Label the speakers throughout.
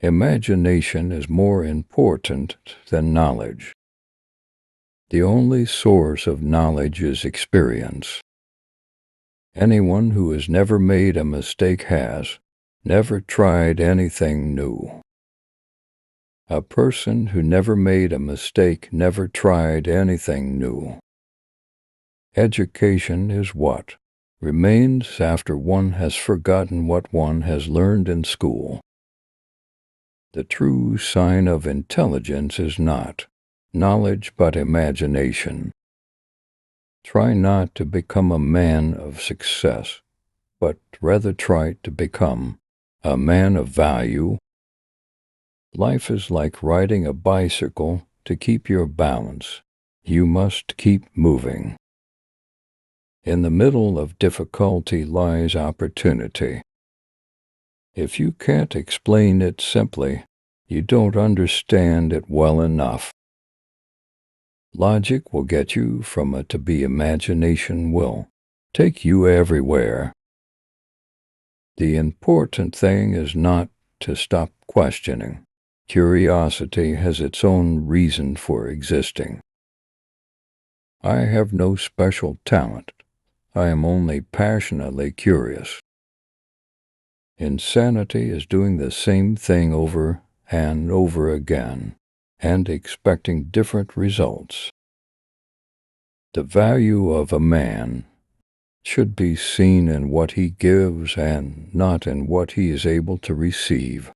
Speaker 1: Imagination is more important than knowledge. The only source of knowledge is experience. Anyone who has never made a mistake has never tried anything new. A person who never made a mistake never tried anything new. Education is what remains after one has forgotten what one has learned in school. The true sign of intelligence is not knowledge but imagination. Try not to become a man of success, but rather try to become a man of value. Life is like riding a bicycle. To keep your balance, you must keep moving. In the middle of difficulty lies opportunity. If you can't explain it simply, you don't understand it well enough. Logic will get you from A to B. Imagination will take you everywhere. The important thing is not to stop questioning. Curiosity has its own reason for existing. I have no special talent. I am only passionately curious. Insanity is doing the same thing over and over again and expecting different results. The value of a man should be seen in what he gives and not in what he is able to receive.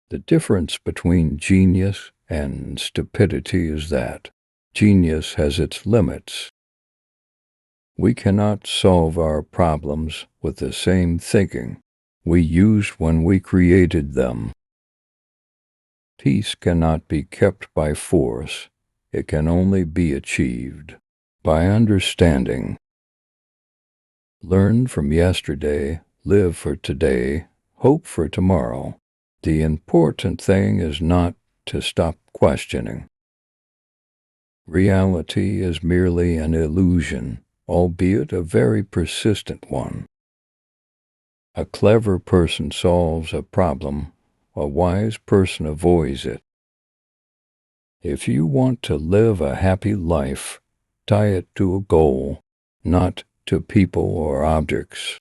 Speaker 1: The difference between genius and stupidity is that genius has its limits. We cannot solve our problems with the same thinking we used when we created them. Peace cannot be kept by force. It can only be achieved by understanding. Learn from yesterday, live for today, hope for tomorrow. The important thing is not to stop questioning. Reality is merely an illusion, albeit a very persistent one. A clever person solves a problem, a wise person avoids it. If you want to live a happy life, tie it to a goal, not to people or objects.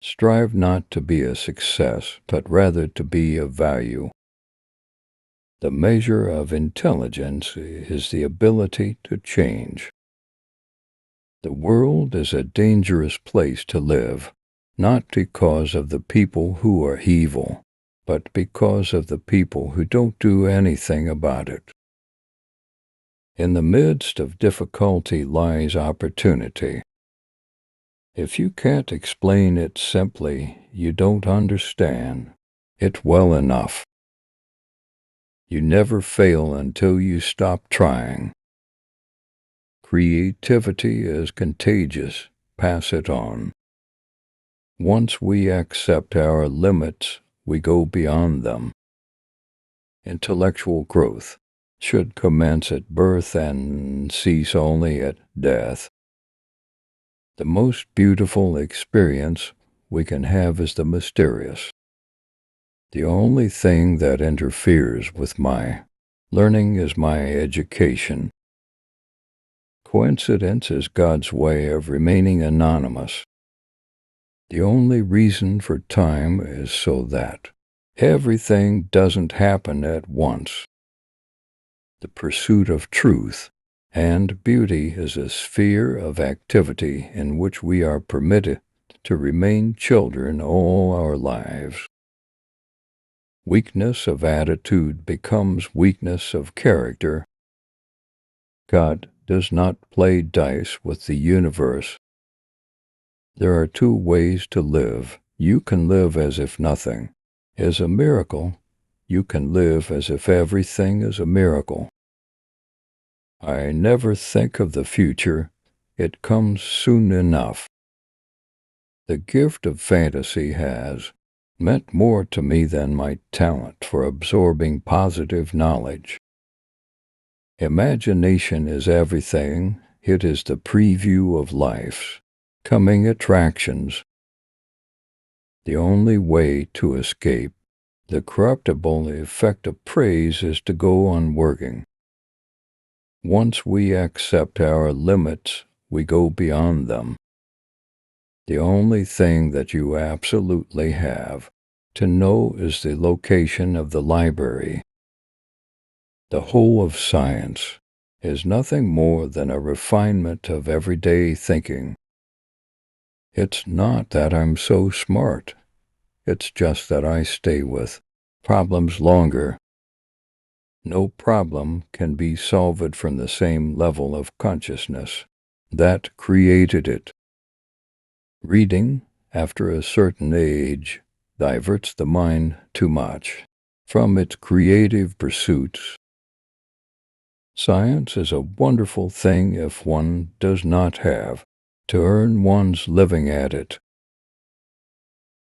Speaker 1: Strive not to be a success, but rather to be of value. The measure of intelligence is the ability to change. The world is a dangerous place to live, not because of the people who are evil, but because of the people who don't do anything about it. In the midst of difficulty lies opportunity. If you can't explain it simply, you don't understand it well enough. You never fail until you stop trying. Creativity is contagious. Pass it on. Once we accept our limits, we go beyond them. Intellectual growth should commence at birth and cease only at death. The most beautiful experience we can have is the mysterious. The only thing that interferes with my learning is my education. Coincidence is God's way of remaining anonymous. The only reason for time is so that everything doesn't happen at once. The pursuit of truth and beauty is a sphere of activity in which we are permitted to remain children all our lives. Weakness of attitude becomes weakness of character. God does not play dice with the universe. There are two ways to live. You can live as if nothing is a miracle. You can live as if everything is a miracle. I never think of the future. It comes soon enough. The gift of fantasy has meant more to me than my talent for absorbing positive knowledge. Imagination is everything. It is the preview of life's coming attractions. The only way to escape the corruptible effect of praise is to go on working. Once we accept our limits, we go beyond them. The only thing that you absolutely have to know is the location of the library. The whole of science is nothing more than a refinement of everyday thinking. It's not that I'm so smart. It's just that I stay with problems longer. No problem can be solved from the same level of consciousness that created it. Reading, after a certain age, diverts the mind too much from its creative pursuits. Science is a wonderful thing if one does not have to earn one's living at it.